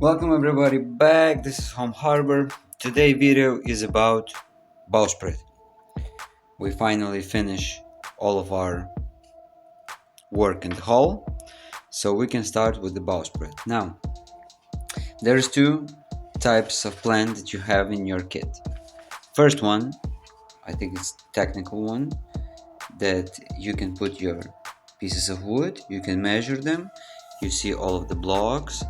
Welcome everybody back. This is Home Harbor. Today's video is about bowsprit. We finally finished all of our work in the hull, so we can start with the bowsprit. Now, there's two types of plan that you have in your kit. First one, I think it's technical one, that you can put your pieces of wood, you can measure them, you see all of the blocks,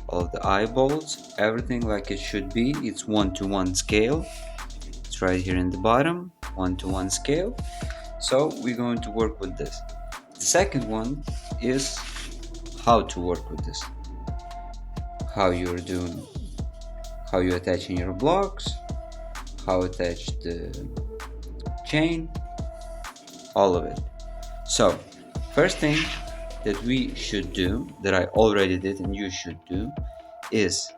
all of the eyeballs, everything like it should be. It's 1:1 scale. It's right here in the bottom, 1:1 scale. So we're going to work with this. The second one is how to work with this, how you're doing, how you attaching your blocks, how attach the chain, all of it. So first thing that we should do, that I already did and you should do, is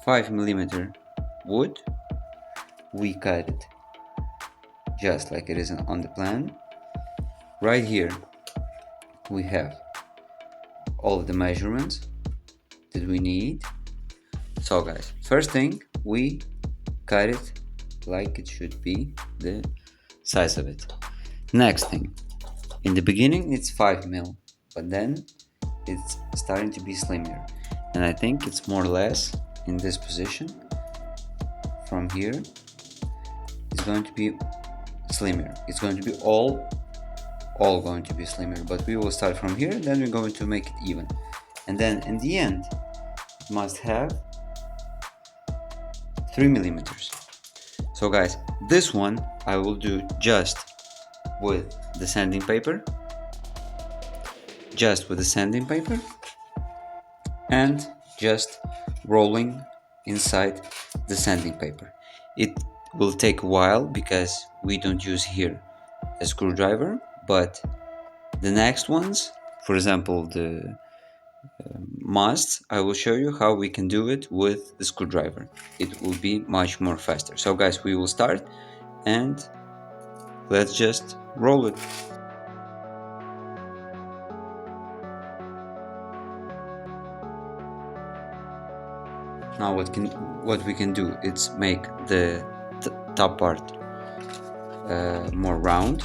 5mm wood. We cut it just like it is on the plan. Right here we have all of the measurements that we need. So guys, first thing, we cut it like it should be, the size of it. Next thing, in the beginning it's 5mm, but then it's starting to be slimmer, and I think it's more or less in this position. From here it's going to be slimmer. It's going to be all going to be slimmer, but we will start from here, then we're going to make it even, and then in the end it must have 3mm. So guys, this one I will do just with the sanding paper, and just rolling inside the sanding paper. It will take a while because we don't use here a screwdriver, but the next ones, for example the masts, I will show you how we can do it with the screwdriver. It will be much more faster. So guys, we will start and let's just roll it. Now what we can do is make the top part more round.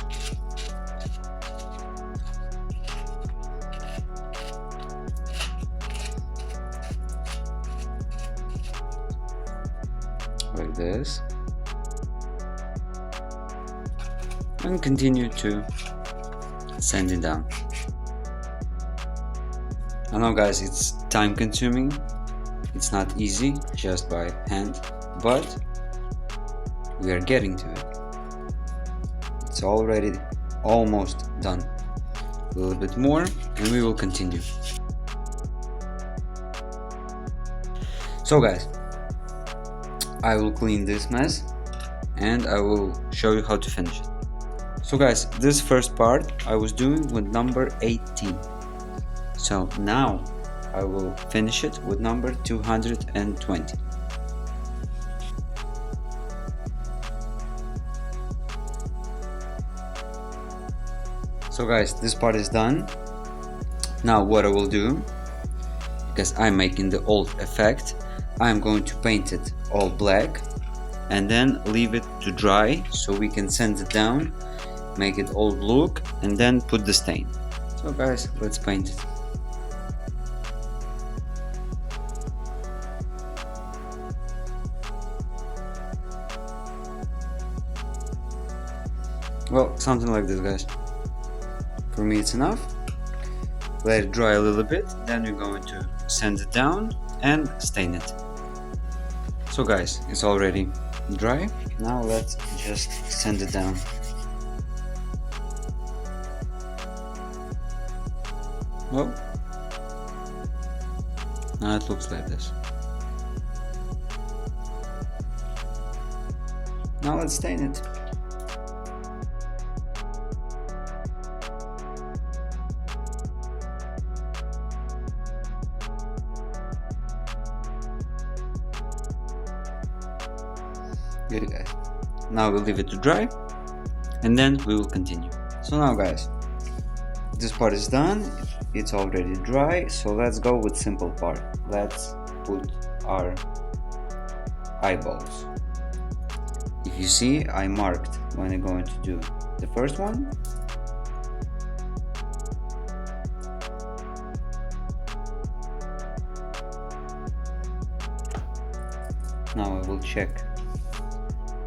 Like this. And continue to sand it down. I know guys, it's time consuming. It's not easy just by hand, but we are getting to it. It's already almost done. A little bit more and we will continue. So guys, I will clean this mess and I will show you how to finish it. So guys, this first part I was doing with number 18. So now I will finish it with number 220. So guys, this part is done. Now what I will do, because I'm making the old effect, I'm going to paint it all black and then leave it to dry so we can sand it down, make it old look, and then put the stain. So guys, let's paint it. Well, something like this guys. For me it's enough. Let it dry a little bit, then we're going to sand it down and stain it. So guys, it's already dry. Now let's just sand it down. Well, now it looks like this. Now let's stain it. Good guys. Now we'll leave it to dry and then we will continue. So now guys, this part is done. It's already dry, so let's go with simple part. Let's put our eyeballs. If you see, I marked when I'm going to do the first one. Now I will check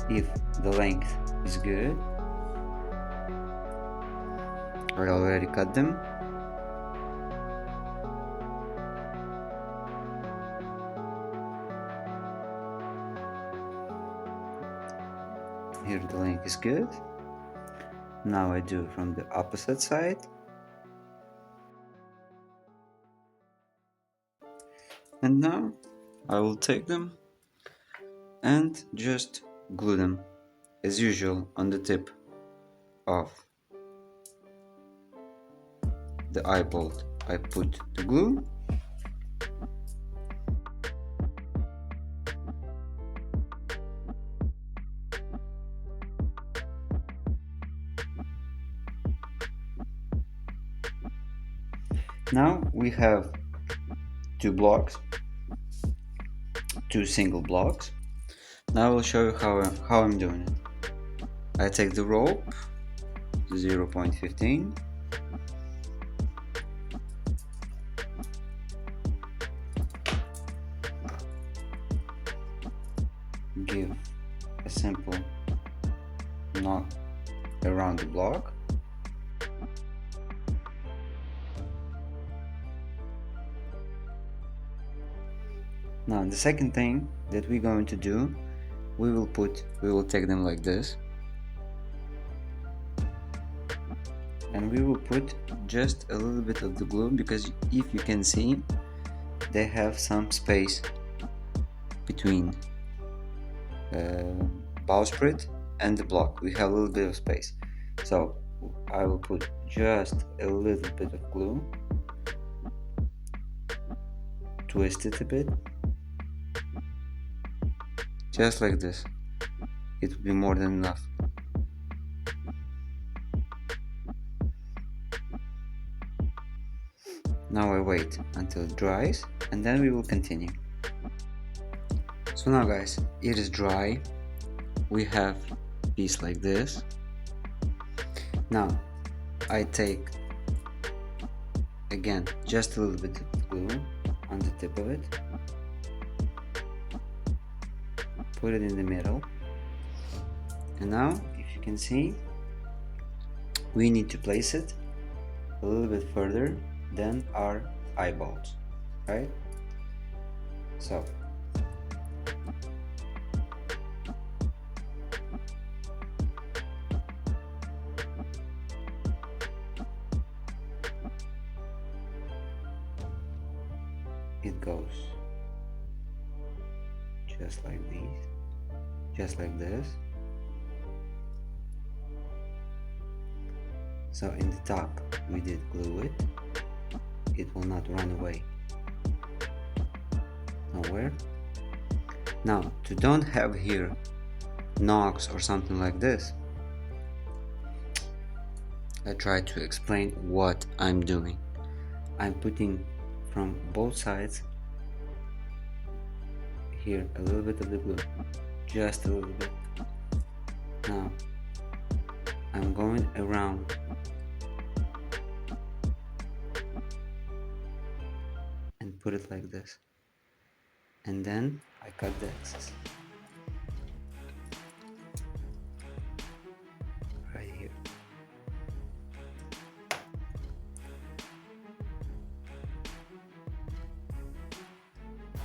if the length is good. I already cut them. Here the length is good. Now I do from the opposite side. And now I will take them and just glue them as usual on the tip of the eyeball. I put the glue. Now we have two single blocks. Now I will show you how I'm doing it. I take the rope, 0.15, give a simple knot around the block. Now the second thing that we're going to do, we will take them like this, and we will put just a little bit of the glue, because if you can see, they have some space between bowsprit and the block. We have a little bit of space, so I will put just a little bit of glue, twist it a bit, just like this. It will be more than enough. Now I wait until it dries, and then we will continue. So now guys, it is dry. We have a piece like this. Now I take again just a little bit of glue on the tip of it, put it in the middle, and now if you can see, we need to place it a little bit further than our eyeballs, right? So it goes just like these, just like this. So in the top we did glue it. It will not run away nowhere. Now to don't have here knocks or something like this, I try to explain what I'm doing. I'm putting from both sides here a little bit of the glue, just a little bit. Now I'm going around and put it like this, and then I cut the excess right here.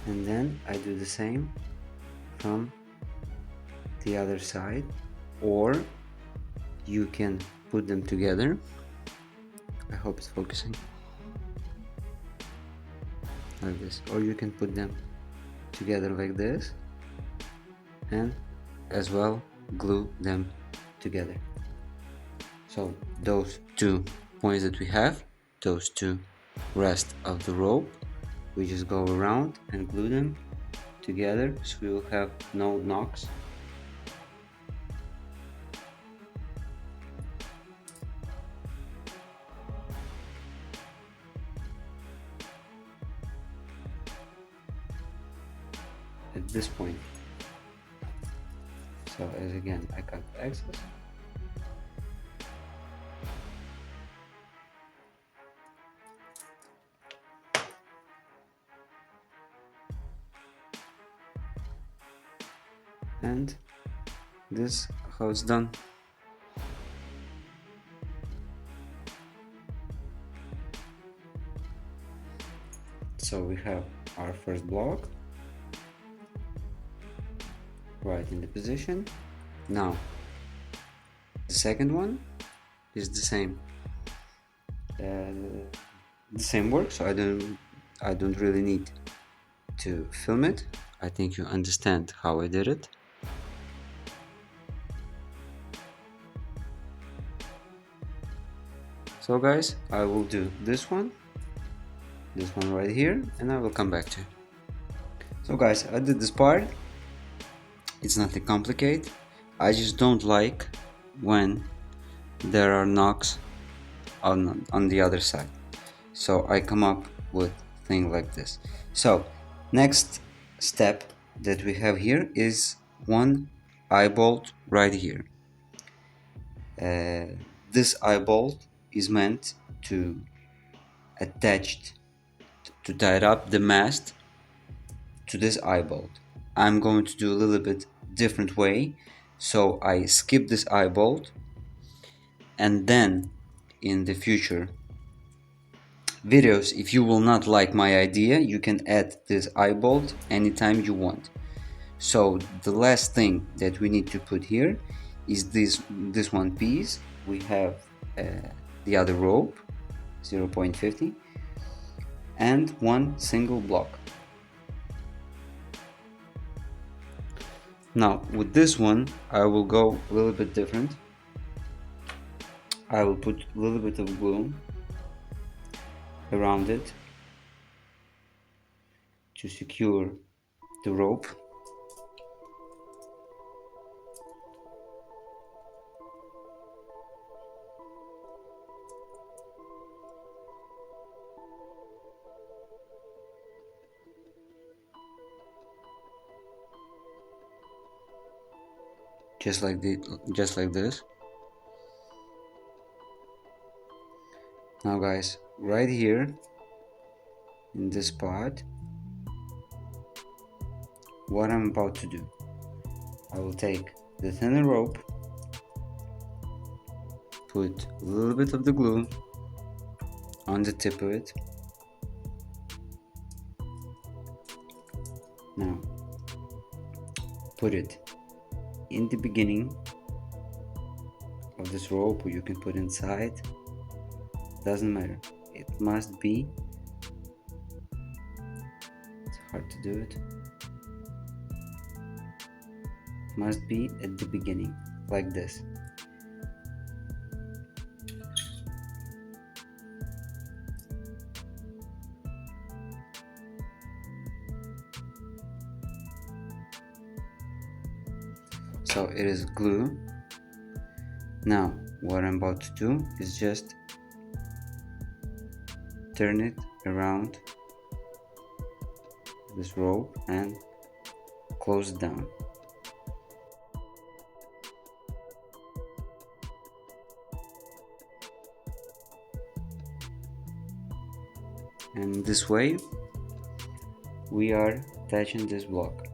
And then I do the same from the other side, or you can put them together. I hope it's focusing. Like this, or you can put them together like this, and as well glue them together. So those two points that we have, those two rest of the rope, we just go around and glue them together, so we will have no knocks. at this point. So as again, I cut the axis. And this how it's done. So we have our first block right in the position. Now the second one is the same work, so I don't really need to film it. I think you understand how I did it. So guys, I will do this one right here, and I will come back to it. So guys, I did this part. It's nothing complicated. I just don't like when there are knocks on the other side. So I come up with thing like this. So next step that we have here is one eye bolt right here. This eye bolt is meant to tie up the mast to this eye bolt. I'm going to do a little bit different way, so I skip this eye bolt, and then in the future videos, if you will not like my idea, you can add this eye bolt anytime you want. So the last thing that we need to put here is this one piece. We have the other rope 0.50 and one single block. Now with this one I will go a little bit different. I will put a little bit of glue around it to secure the rope. Just like this. Now guys, right here in this part, what I'm about to do, I will take the thinner rope, put a little bit of the glue on the tip of it. Now put it in the beginning of this rope, or you can put inside, doesn't matter. It must be, it's hard to do it, must be at the beginning, like this. So it is glue. Now what I'm about to do is just turn it around this rope and close it down. And this way we are attaching this block.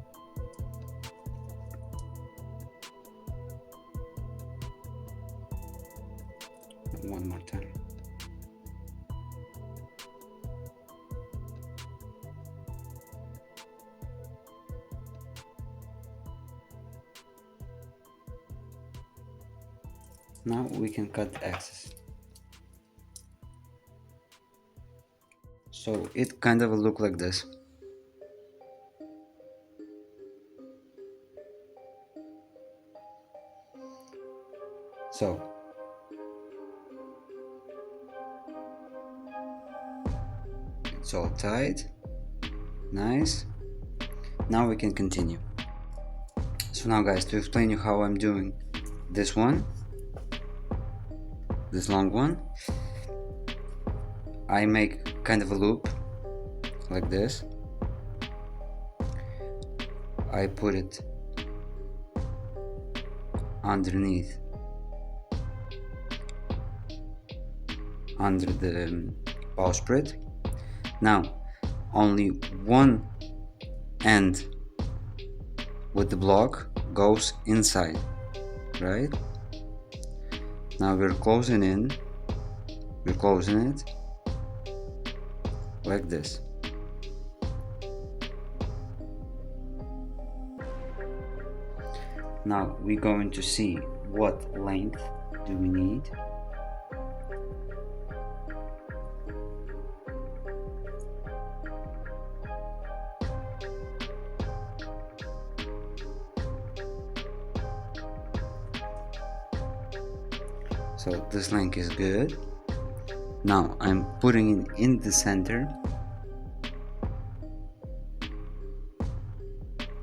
One more time. Now we can cut the axis. So it kind of look like this. So it's all tied, nice. Now we can continue. So now guys, to explain you how I'm doing this one, this long one, I make kind of a loop like this. I put it underneath, under the bowsprit. Now only one end with the block goes inside, right? Now we're closing it like this. Now we're going to see what length do we need. So this length is good. Now I'm putting it in the center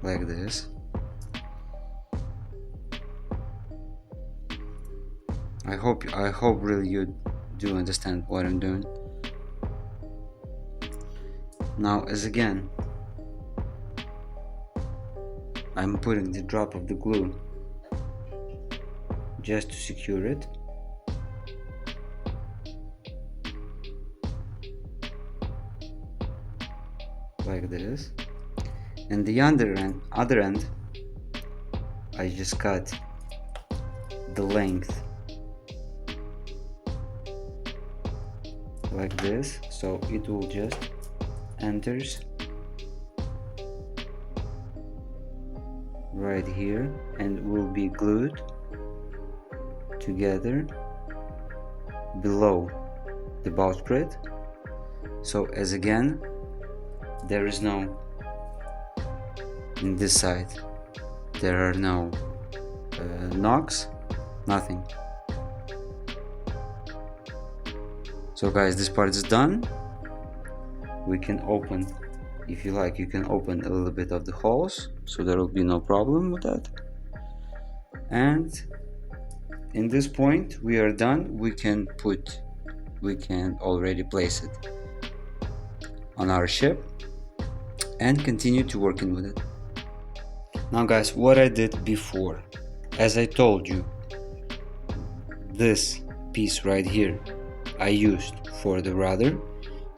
like this. I hope really you do understand what I'm doing. Now as again, I'm putting the drop of the glue just to secure it. Like this. And the other end, I just cut the length like this, so it will just enters right here and will be glued together below the bowsprit. So as again, there is no, in this side there are no knocks, nothing. So guys, this part is done. We can open, if you like, you can open a little bit of the holes, so there will be no problem with that. And in this point we are done. We can already place it on our ship and continue to working with it. Now guys, what I did before, as I told you, this piece right here I used for the rudder.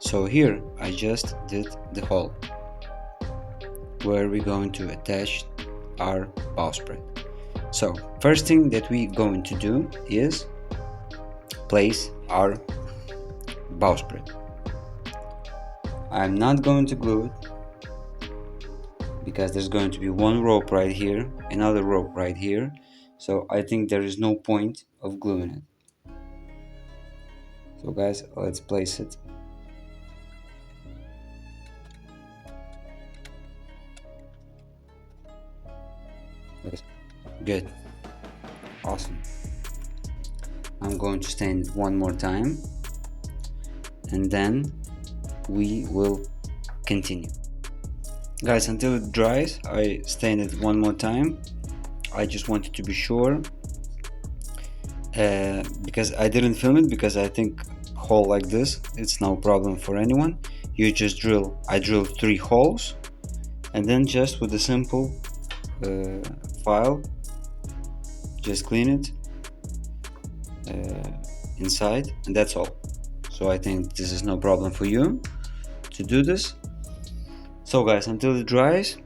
So here I just did the hole where we're going to attach our bowsprit. So first thing that we're going to do is place our bowsprit. I'm not going to glue it because there's going to be one rope right here, another rope right here, so I think there is no point of gluing it. So guys, let's place it. Good, awesome. I'm going to stain it one more time and then we will continue. Guys, until it dries, I stain it one more time. I just wanted to be sure because I didn't film it, because I think hole like this, it's no problem for anyone. You just I drilled 3 holes and then just with a simple file just clean it inside, and that's all. So I think this is no problem for you to do this. So guys, until it dries,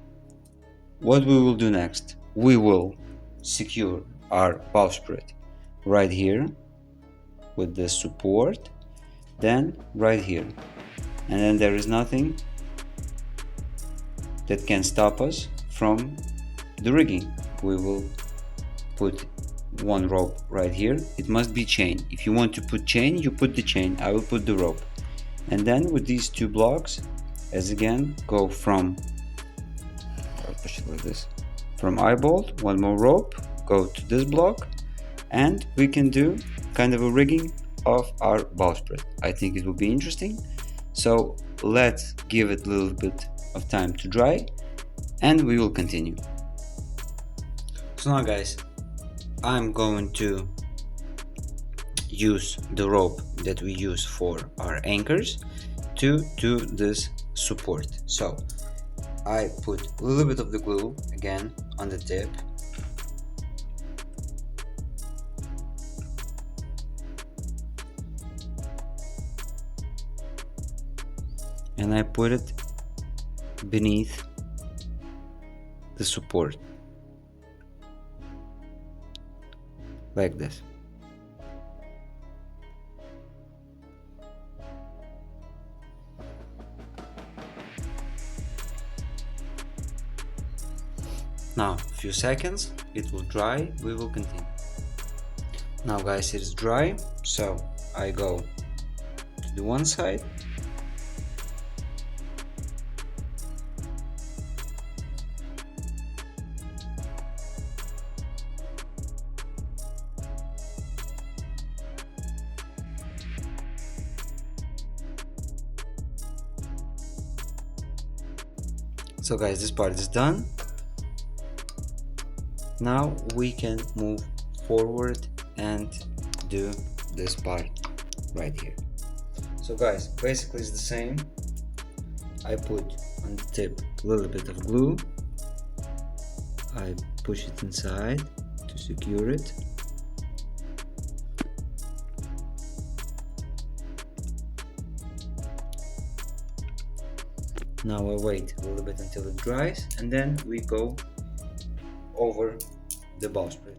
what we will do next, we will secure our bowsprit right here with the support, then right here, and then there is nothing that can stop us from the rigging. We will put one rope right here. It must be chain. If you want to put chain, you put the chain. I will put the rope, and then with these 2 blocks, as again, go from, I'll push it like this, from eyebolt, one more rope, go to this block, and we can do kind of a rigging of our bowsprit. I think it will be interesting. So let's give it a little bit of time to dry and we will continue. So now guys, I'm going to use the rope that we use for our anchors to do this support. So I put a little bit of the glue again on the tip. And I put it beneath the support, like this. Now, a few seconds, it will dry, we will continue. Now guys, it is dry, so I go to the one side. So guys, this part is done. Now we can move forward and do this part right here. So guys, basically it's the same. I put on the tip a little bit of glue. I push it inside to secure it. Now I wait a little bit until it dries, and then we go over the bowsprit.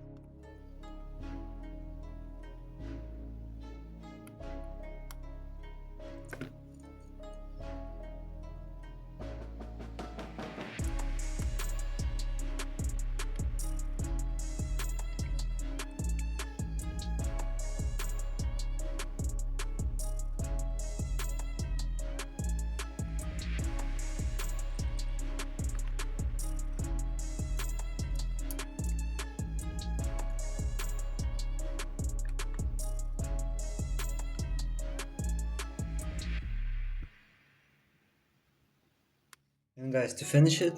And guys, to finish it,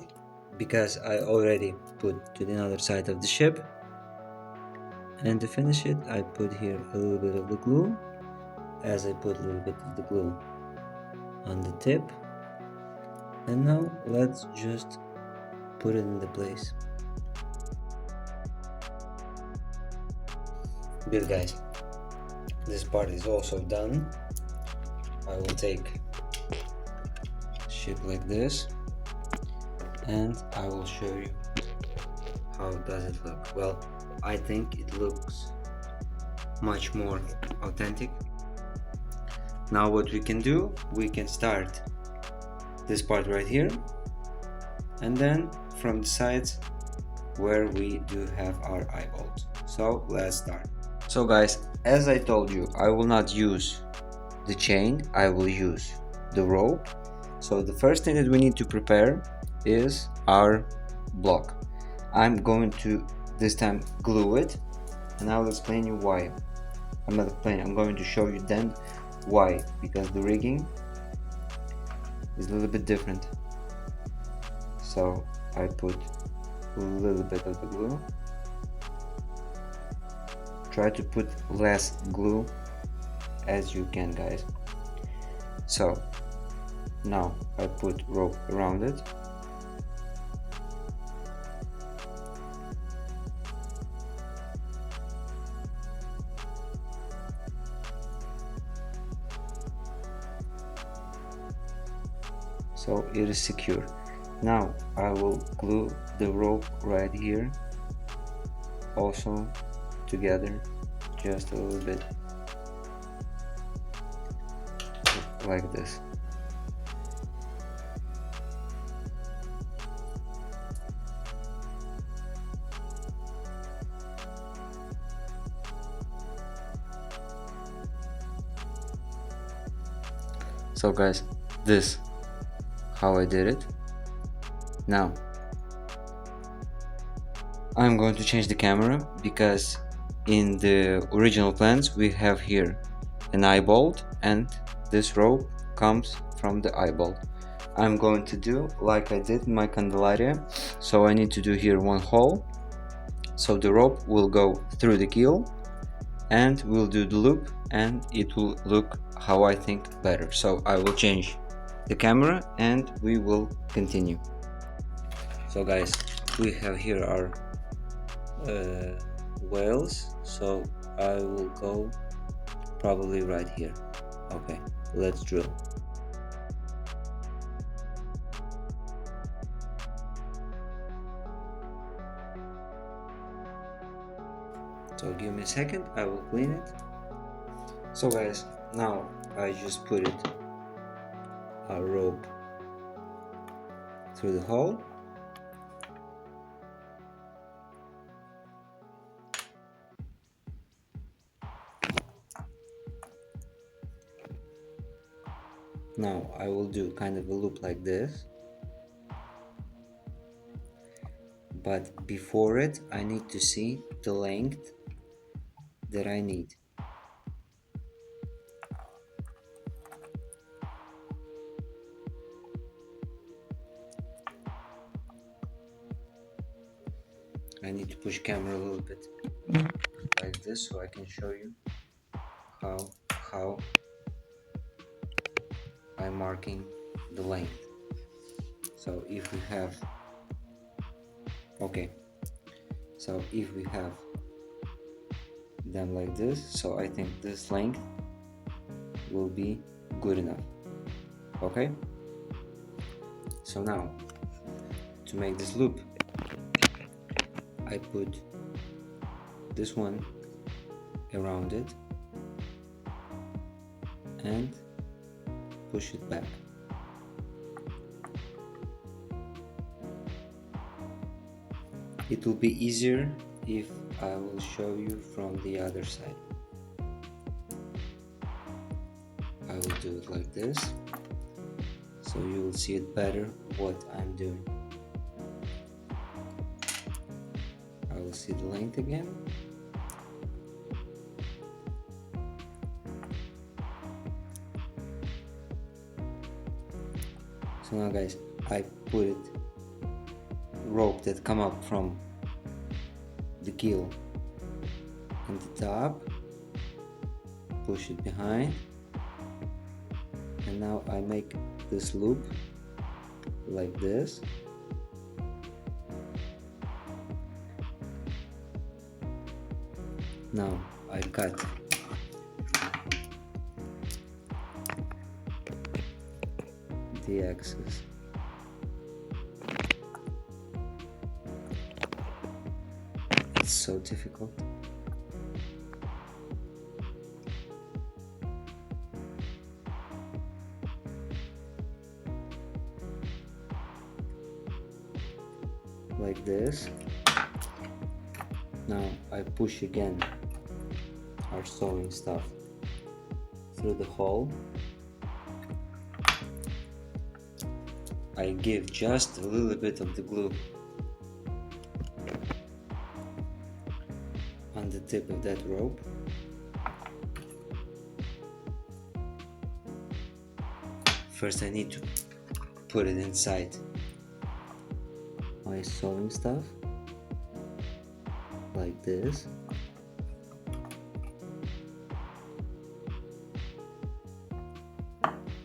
because I already put to the other side of the ship, and to finish it I put here a little bit of the glue, as I put a little bit of the glue on the tip. And now let's just put it in the place. Good guys, this part is also done. I will take ship like this and I will show you how does it look. Well, I think it looks much more authentic. Now what we can do, we can start this part right here, and then from the sides where we do have our eyeballs. So let's start. So guys, as I told you, I will not use the chain, I will use the rope. So the first thing that we need to prepare is our block. I'm going to this time glue it, and I'll explain you why. I'm going to show you then why, because the rigging is a little bit different. So I put a little bit of the glue. Try to put less glue as you can, guys. So now I put rope around it. So it is secure. Now I will glue the rope right here also together, just a little bit like this. So guys, this how I did it. Now I'm going to change the camera, because in the original plans we have here an eyeball and this rope comes from the eyeball. I'm going to do like I did in my Candelaria, so I need to do here one hole, so the rope will go through the keel and we'll do the loop and it will look how I think better. So I will change the camera and we will continue. So guys, we have here our whales, so I will go probably right here. Okay, let's drill. So give me a second, I will clean it. So guys, now I just put a rope through the hole. Now I will do kind of a loop like this, but before it I need to see the length that I need. I need to push camera a little bit like this so I can show you how I'm marking the length. So if we have so if we have them like this, so I think this length will be good enough. Okay, so now to make this loop I put this one around it and push it back. It will be easier if I will show you from the other side. I will do it like this, so you will see it better what I'm doing. I will see the length again. So now guys, I put it rope that come up from the keel in the top, push it behind, and now I make this loop like this. Now I cut the axis. It's so difficult. Like this. Now I push again our sewing stuff through the hole. I give just a little bit of the glue on the tip of that rope. First I need to put it inside my sewing stuff like this.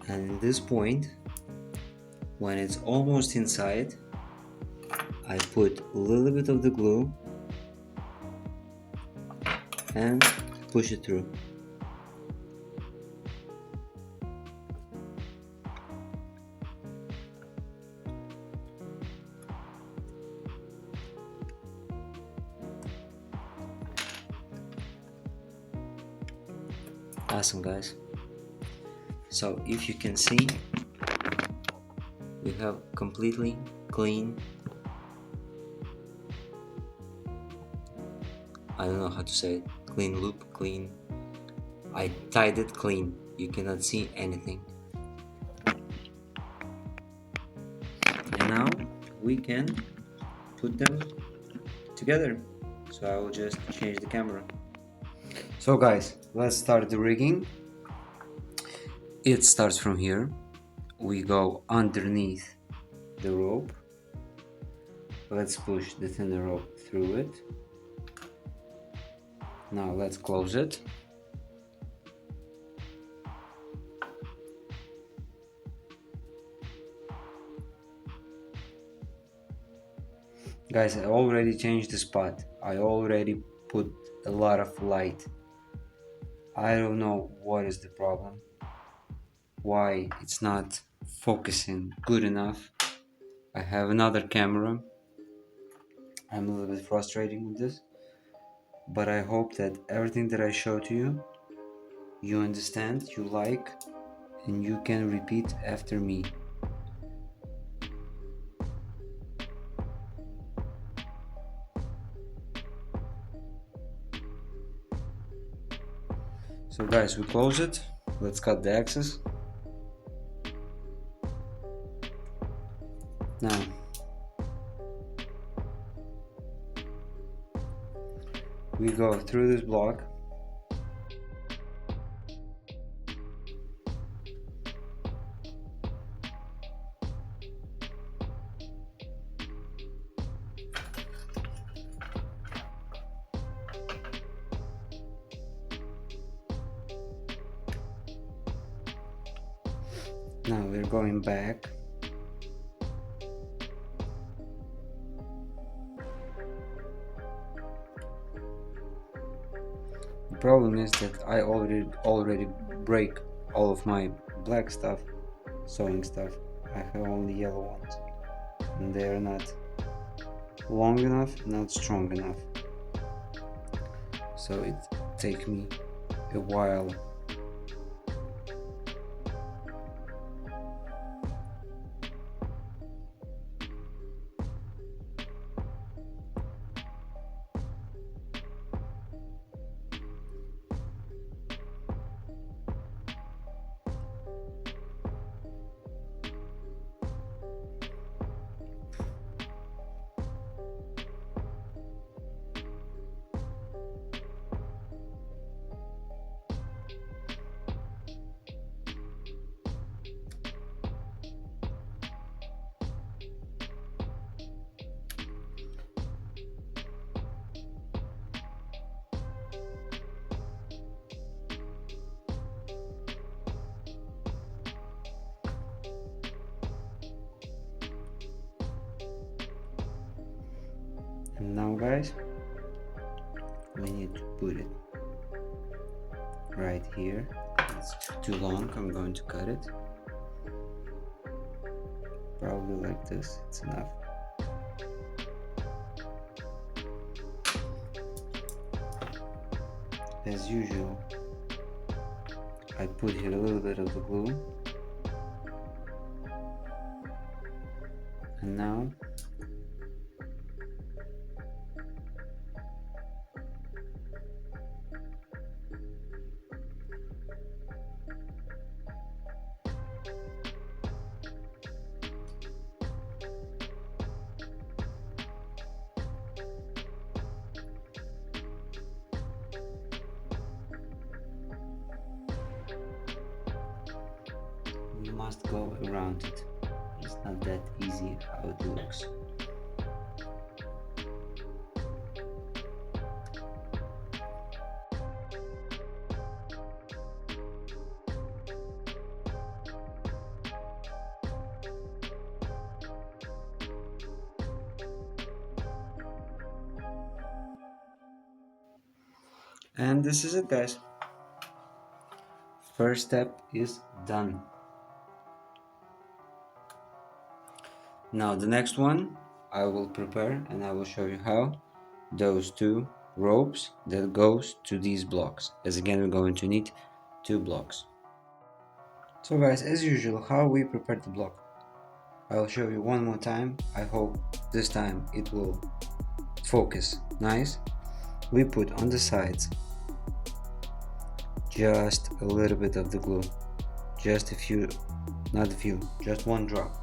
And at this point, when it's almost inside, I put a little bit of the glue and push it through. Awesome guys. So if you can see, we have completely clean, I don't know how to say it, clean loop, clean, I tied it clean, you cannot see anything. And now we can put them together. So I will just change the camera. So guys, let's start the rigging. It starts from here. We go underneath the rope. Let's push the thinner rope through it. Now let's close it. Guys, I already changed the spot. I already put a lot of light. I don't know what is the problem. Why it's not focusing good enough. I have another camera. I'm a little bit frustrated with this. But I hope that everything that I show to you, you understand, you like, and you can repeat after me. So guys, we close it. Let's cut the axis. Now, we go through this block. Now we're going back. The problem is that I already break all of my black stuff, sewing stuff. I have only yellow ones, and they are not long enough, not strong enough. So it takes me a while. And now guys, we need to put it right here. It's too long, I'm going to cut it. Probably like this, it's enough. As usual, I put here a little bit of the glue. And now you must go around it. It's not that easy how it looks. And this is it guys. First step is done. Now the next one I will prepare and I will show you how those two ropes that goes to these blocks, as again we're going to need 2 blocks. So guys, as usual, how we prepare the block, I'll show you one more time. I hope this time it will focus nice. We put on the sides just a little bit of the glue, just a few, not a few, just 1 drop.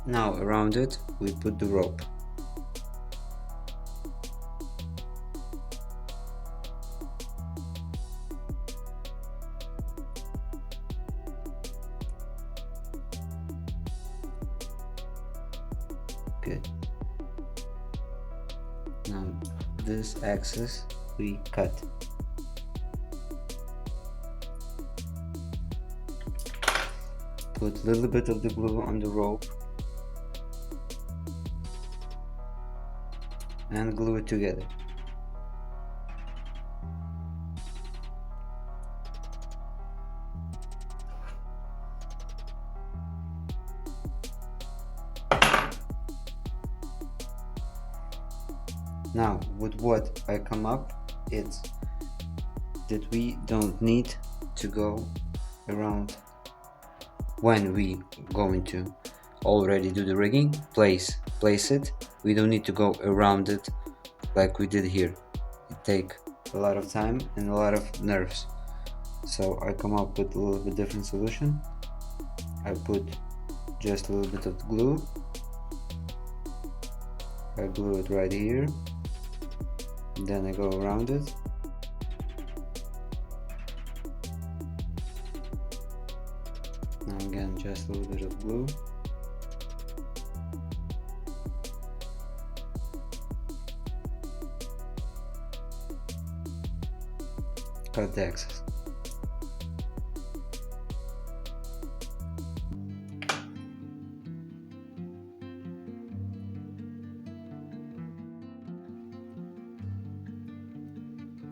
Now around it we put the rope. Good. Now this axis we cut. Put a little bit of the glue on the rope. and glue it together. Now with what I come up, it's that we don't need to go around when we going to already do the rigging, place it. We don't need to go around it like we did here. It take a lot of time and a lot of nerves. So I come up with a little bit different solution. I put just a little bit of glue. I glue it right here. Then I go around it. Now again, just a little bit of glue. Cut the excess.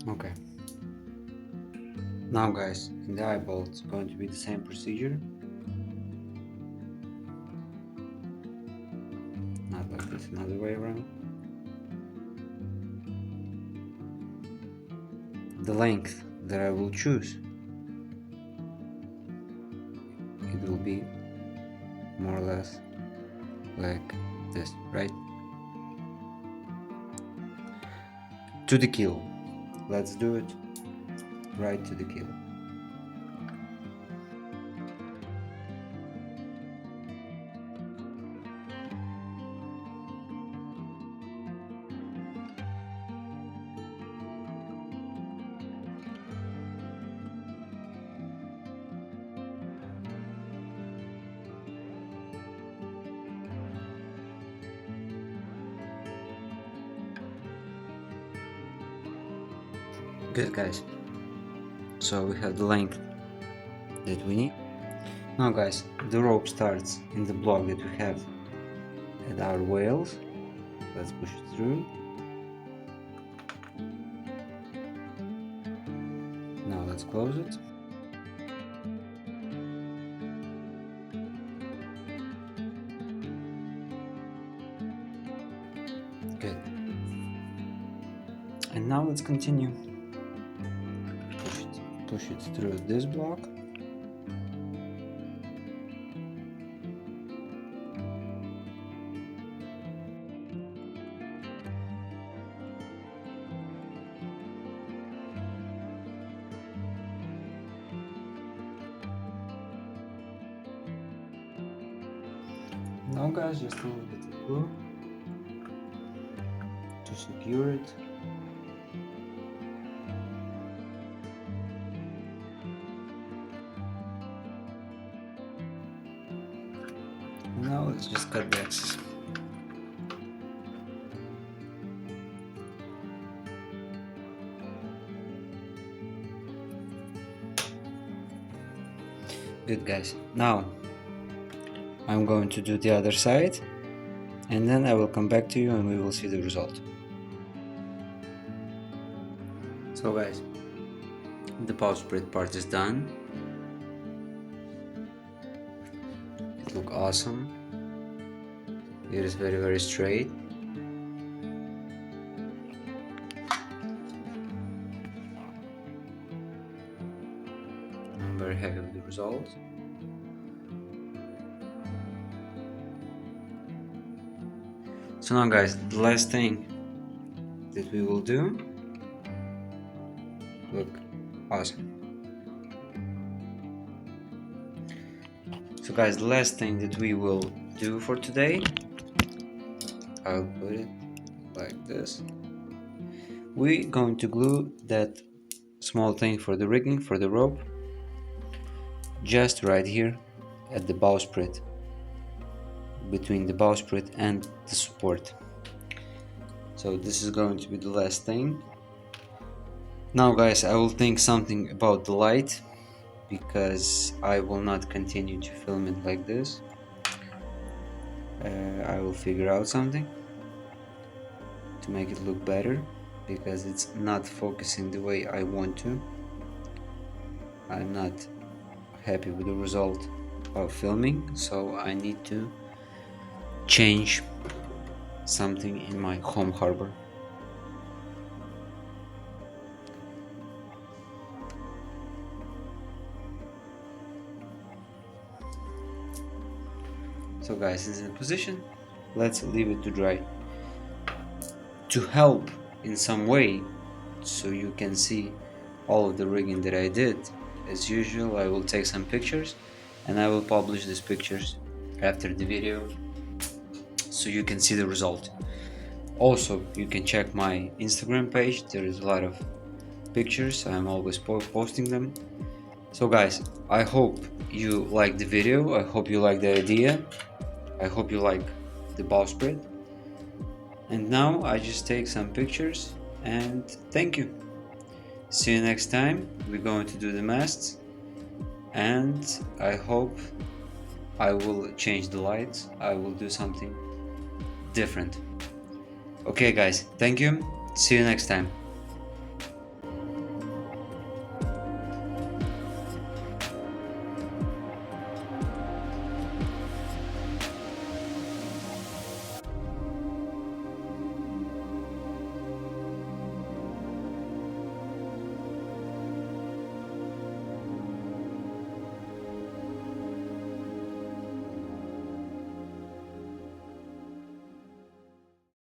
Okay. Now guys, in the eyeball it's going to be the same procedure. Not like this, another way around. The length that I will choose, it will be more or less like this, right? To the kilo. Let's do it right to the kilo. Good guys, so we have the length that we need. Now guys, the rope starts in the block that we have at our whales. Let's push it through. Now let's close it. Good. And now let's continue. Push it through this block. Now guys, just a little bit of glue to secure it. Now let's just cut the excess. Good guys, now I'm going to do the other side and then I will come back to you and we will see the result. So guys, the bowsprit part is done. It looks awesome. It is very straight. I'm very happy with the result. So now guys, the last thing that we will do, look, awesome. So guys, the last thing that we will do for today, I'll put it like this. We're going to glue that small thing for the rigging, for the rope, just right here at the bowsprit, between the bowsprit and the support. So this is going to be the last thing. Now guys, I will think something about the light, because I will not continue to film it like this. I will figure out something. to make it look better, because it's not focusing the way I want to. I'm not happy with the result of filming, so I need to change something in my home harbor. So guys, it's in position. Let's leave it to dry. To help in some way, so you can see all of the rigging that I did, as usual, I will take some pictures and I will publish these pictures after the video, so you can see the result. Also, you can check my Instagram page. There is a lot of pictures. I'm always posting them. So guys, I hope you like the video. I hope you like the idea. I hope you like the bowsprit. And now I just take some pictures and thank you. See you next time. We're going to do the masts, and I hope I will change the lights. I will do something different. Okay guys, thank you. See you next time.